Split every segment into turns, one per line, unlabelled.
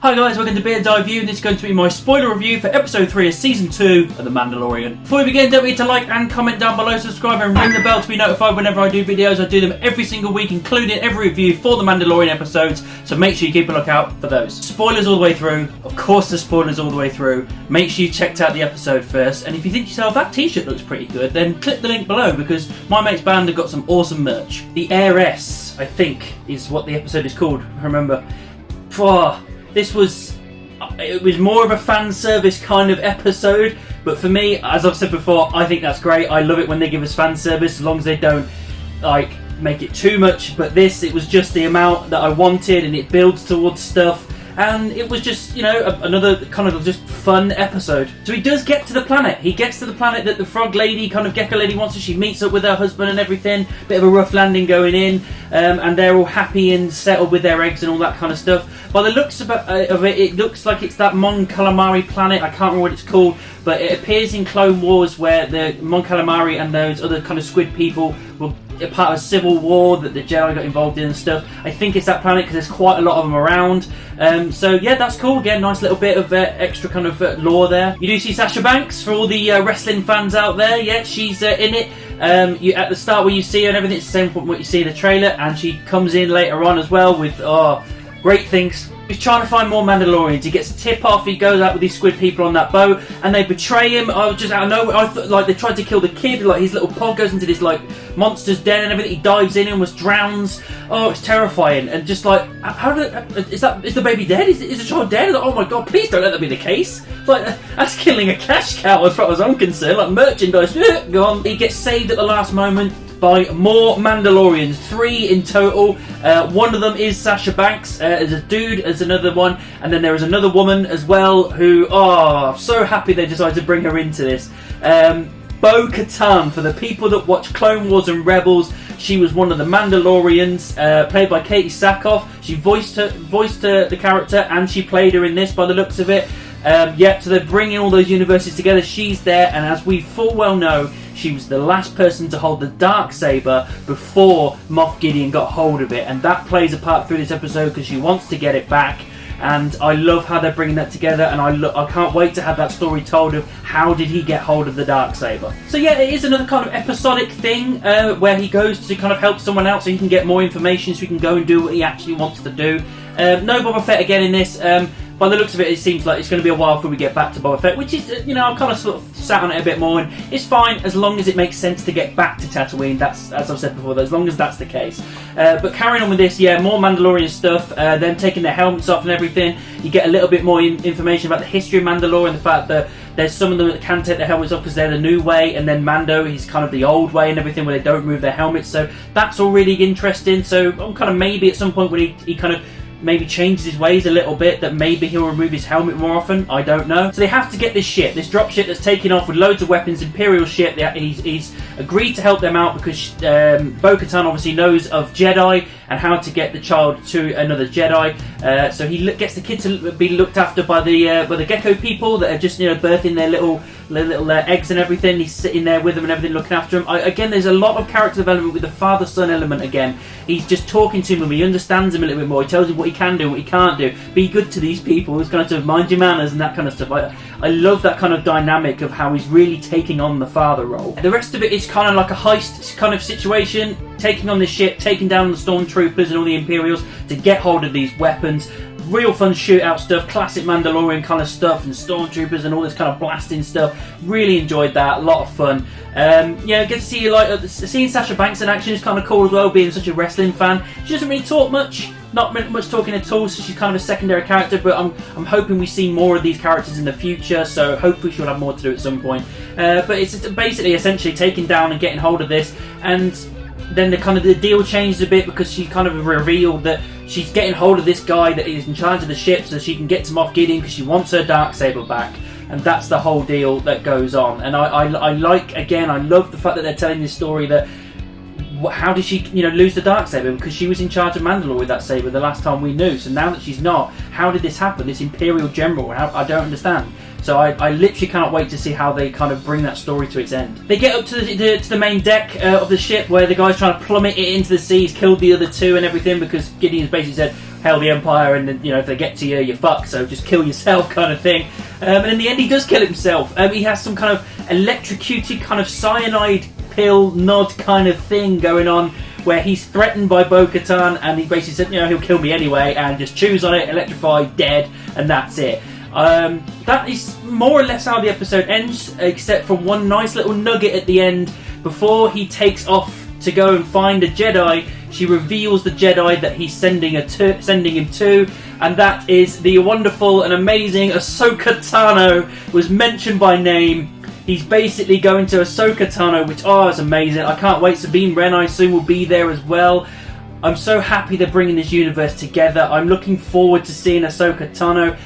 Hi guys, welcome to Beard's Eye View, and this is going to be my spoiler review for episode 3 of season 2 of The Mandalorian. Before we begin, don't forget to like and comment down below, subscribe and ring the bell to be notified whenever I do videos. I do them every single week, including every review for The Mandalorian episodes, so make sure you keep a lookout for those. Spoilers all the way through, of course there's spoilers all the way through. Make sure you checked out the episode first, and if you think to yourself, that t-shirt looks pretty good, then click the link below, because my mate's band have got some awesome merch. The Heiress, I think, is what the episode is called, I remember. It was more of a fan service kind of episode, but for me, as I've said before, I think that's great. I love it when they give us fan service, as long as they don't like make it too much. But it was just the amount that I wanted, and it builds towards stuff. And it was just, you know, another kind of just fun episode. So he does get to the planet. He gets to the planet that the frog lady, kind of gecko lady wants to. She meets up with her husband and everything. Bit of a rough landing going in. And they're all happy and settled with their eggs and all that kind of stuff. By the looks of it, it looks like it's that Mon Calamari planet. I can't remember what it's called. But it appears in Clone Wars where the Mon Calamari and those other kind of squid people were a part of a civil war that the Jedi got involved in and stuff. I think it's that planet because there's quite a lot of them around. So yeah, that's cool. Again, nice little bit of extra kind of lore there. You do see Sasha Banks for all the wrestling fans out there. Yeah, she's in it. At the start where you see her and everything, it's the same from what you see in the trailer, and she comes in later on as well with great things. He's trying to find more Mandalorians. He gets a tip off. He goes out with these squid people on that boat, and they betray him. I was just out of nowhere. I thought like they tried to kill the kid. Like his little pod goes into this like monster's den and everything. He dives in and almost drowns. Oh, it's terrifying. And just like, is the baby dead? Is the child dead? Like, oh my god! Please don't let that be the case. Like that's killing a cash cow as far as I'm concerned. Like merchandise gone. He gets saved at the last moment by more Mandalorians, 3 in total. One of them is Sasha Banks. There's a dude, there's another one, and then there is another woman as well who, I'm so happy they decided to bring her into this. Bo-katan, for the people that watch Clone Wars and Rebels, she was one of the Mandalorians, played by Katie Sackhoff. She voiced the character, and she played her in this by the looks of it. So they're bringing all those universes together. She's there, and as we full well know, she was the last person to hold the Darksaber before Moff Gideon got hold of it, and that plays a part through this episode because she wants to get it back. And I love how they're bringing that together, and I can't wait to have that story told of how did he get hold of the Darksaber. So yeah, it is another kind of episodic thing where he goes to kind of help someone out so he can get more information, so he can go and do what he actually wants to do. No Boba Fett again in this. By the looks of it, it seems like it's going to be a while before we get back to Boba Fett, which is, you know, I'm kind of sort of sat on it a bit more, and it's fine as long as it makes sense to get back to Tatooine. That's, as I've said before, as long as that's the case. But carrying on with this, yeah, more Mandalorian stuff, them taking their helmets off and everything. You get a little bit more information about the history of Mandalore and the fact that there's some of them that can take their helmets off because they're the new way, and then Mando, he's kind of the old way and everything where they don't remove their helmets. So that's all really interesting. So I'm kind of maybe at some point when he kind of maybe changes his ways a little bit, that maybe he'll remove his helmet more often. I don't know. So they have to get this ship, this drop ship that's taking off with loads of weapons, Imperial ship. He's agreed to help them out because Bo-Katan obviously knows of Jedi and how to get the child to another Jedi. So he gets the kid to be looked after by the gecko people that are just, you know, birthing their little eggs and everything. He's sitting there with them and everything, looking after them. Again, there's a lot of character development with the father-son element again. He's just talking to him, he understands him a little bit more. He tells him what he can do and what he can't do. Be good to these people. He's kind of mind your manners and that kind of stuff. I love that kind of dynamic of how he's really taking on the father role. The rest of it is kind of like a heist kind of situation, taking on this ship, taking down the stormtroopers and all the Imperials to get hold of these weapons. Real fun shootout stuff, classic Mandalorian kind of stuff, and stormtroopers and all this kind of blasting stuff. Really enjoyed that, a lot of fun. Yeah, get to see seeing Sasha Banks in action is kind of cool as well, being such a wrestling fan. She doesn't really talk much, not much talking at all, so she's kind of a secondary character, but I'm hoping we see more of these characters in the future, so hopefully she'll have more to do at some point. But it's basically essentially taking down and getting hold of this, and then the deal changed a bit because she kind of revealed that she's getting hold of this guy that is in charge of the ship so she can get to Moff Gideon because she wants her Darksaber back. And that's the whole deal that goes on. And I love the fact that they're telling this story that how did she, lose the Darksaber? Because she was in charge of Mandalore with that saber the last time we knew. So now that she's not, how did this happen? This Imperial General, I don't understand. So I literally cannot wait to see how they kind of bring that story to its end. They get up to the main deck of the ship where the guy's trying to plummet it into the sea. He's killed the other two and everything because Gideon's basically said, hail the Empire, and then, you know, if they get to you, you're fucked, so just kill yourself kind of thing. And in the end, he does kill himself. He has some kind of electrocuted kind of cyanide pill nod kind of thing going on, where he's threatened by bo-katan, and he basically said, you know, he'll kill me anyway, and just chews on it, electrify, dead, and that's it. That is more or less how the episode ends, except for one nice little nugget at the end. Before he takes off to go and find a Jedi, she reveals the Jedi that he's sending him to, and that is the wonderful and amazing Ahsoka Tano. Was mentioned by name. He's basically going to Ahsoka Tano, which is amazing. I can't wait. Sabine Wren, I assume, will be there as well. I'm so happy they're bringing this universe together. I'm looking forward to seeing Ahsoka Tano.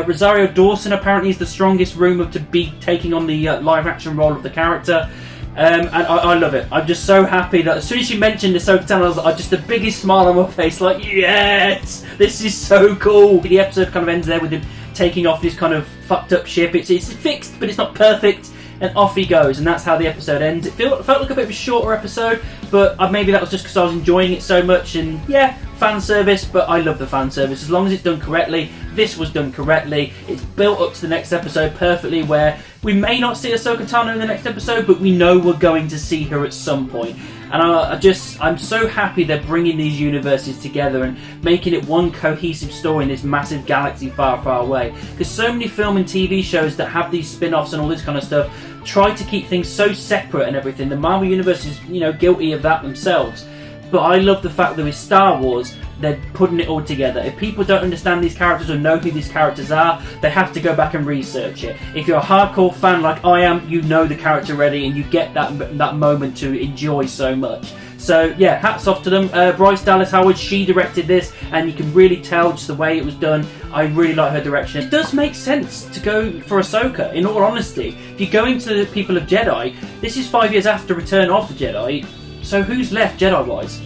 Rosario Dawson apparently is the strongest rumoured to be taking on the live-action role of the character. And I love it. I'm just so happy that as soon as she mentioned Ahsoka Tano, I was like, just the biggest smile on my face, like, yes! This is so cool! The episode kind of ends there with him taking off this kind of fucked up ship. It's fixed, but it's not perfect. And off he goes, and that's how the episode ends. It felt like a bit of a shorter episode, but maybe that was just because I was enjoying it so much. And yeah, fan service, but I love the fan service as long as it's done correctly. This was done correctly. It's built up to the next episode perfectly, where we may not see Ahsoka Tano in the next episode, but we know we're going to see her at some point. And I'm so happy they're bringing these universes together and making it one cohesive story in this massive galaxy far, far away. Because so many film and TV shows that have these spin-offs and all this kind of stuff try to keep things so separate and everything. The Marvel Universe is, you know, guilty of that themselves. But I love the fact that with Star Wars, they're putting it all together. If people don't understand these characters or know who these characters are, they have to go back and research it. If you're a hardcore fan like I am, you know the character already, and you get that moment to enjoy so much. So yeah, hats off to them. Bryce Dallas Howard, she directed this, and you can really tell just the way it was done. I really like her direction. It does make sense to go for Ahsoka, in all honesty. If you go into the People of Jedi, this is 5 years after Return of the Jedi, so who's left Jedi-wise?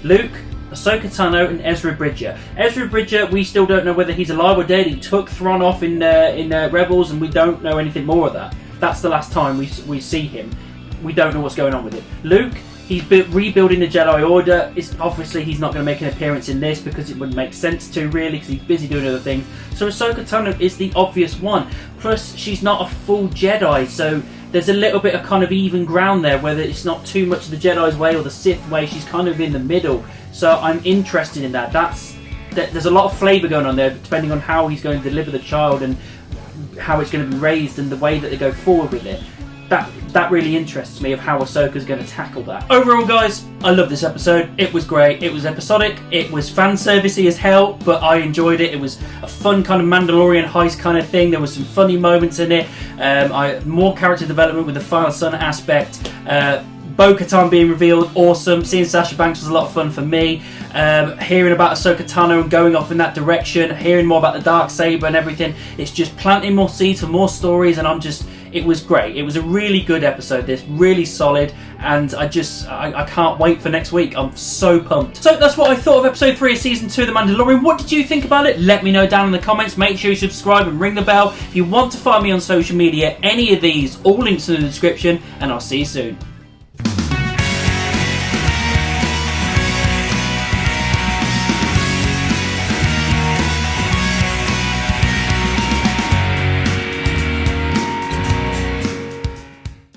Luke, Ahsoka Tano, and Ezra Bridger. Ezra Bridger, we still don't know whether he's alive or dead. He took Thrawn off in Rebels, and we don't know anything more of that. That's the last time we see him. We don't know what's going on with it. Luke, he's rebuilding the Jedi Order. Obviously, he's not going to make an appearance in this because it wouldn't make sense to, really, because he's busy doing other things. So Ahsoka Tano is the obvious one. Plus, she's not a full Jedi, so there's a little bit of kind of even ground there, whether it's not too much the Jedi's way or the Sith way. She's kind of in the middle. So I'm interested in that. There's a lot of flavour going on there, depending on how he's going to deliver the child and how it's going to be raised and the way that they go forward with it. That really interests me, of how Ahsoka's going to tackle that. Overall, guys, I love this episode. It was great. It was episodic. It was fan servicey as hell, but I enjoyed it. It was a fun kind of Mandalorian heist kind of thing. There was some funny moments in it. More character development with the Final Son aspect. Bo-Katan being revealed, awesome. Seeing Sasha Banks was a lot of fun for me. Hearing about Ahsoka Tano and going off in that direction, hearing more about the Darksaber and everything, it's just planting more seeds for more stories, and it was great. It was a really good episode, this, really solid, and I can't wait for next week. I'm so pumped. So that's what I thought of episode 3 of season 2 of The Mandalorian. What did you think about it? Let me know down in the comments. Make sure you subscribe and ring the bell. If you want to find me on social media, any of these, all links in the description, and I'll see you soon.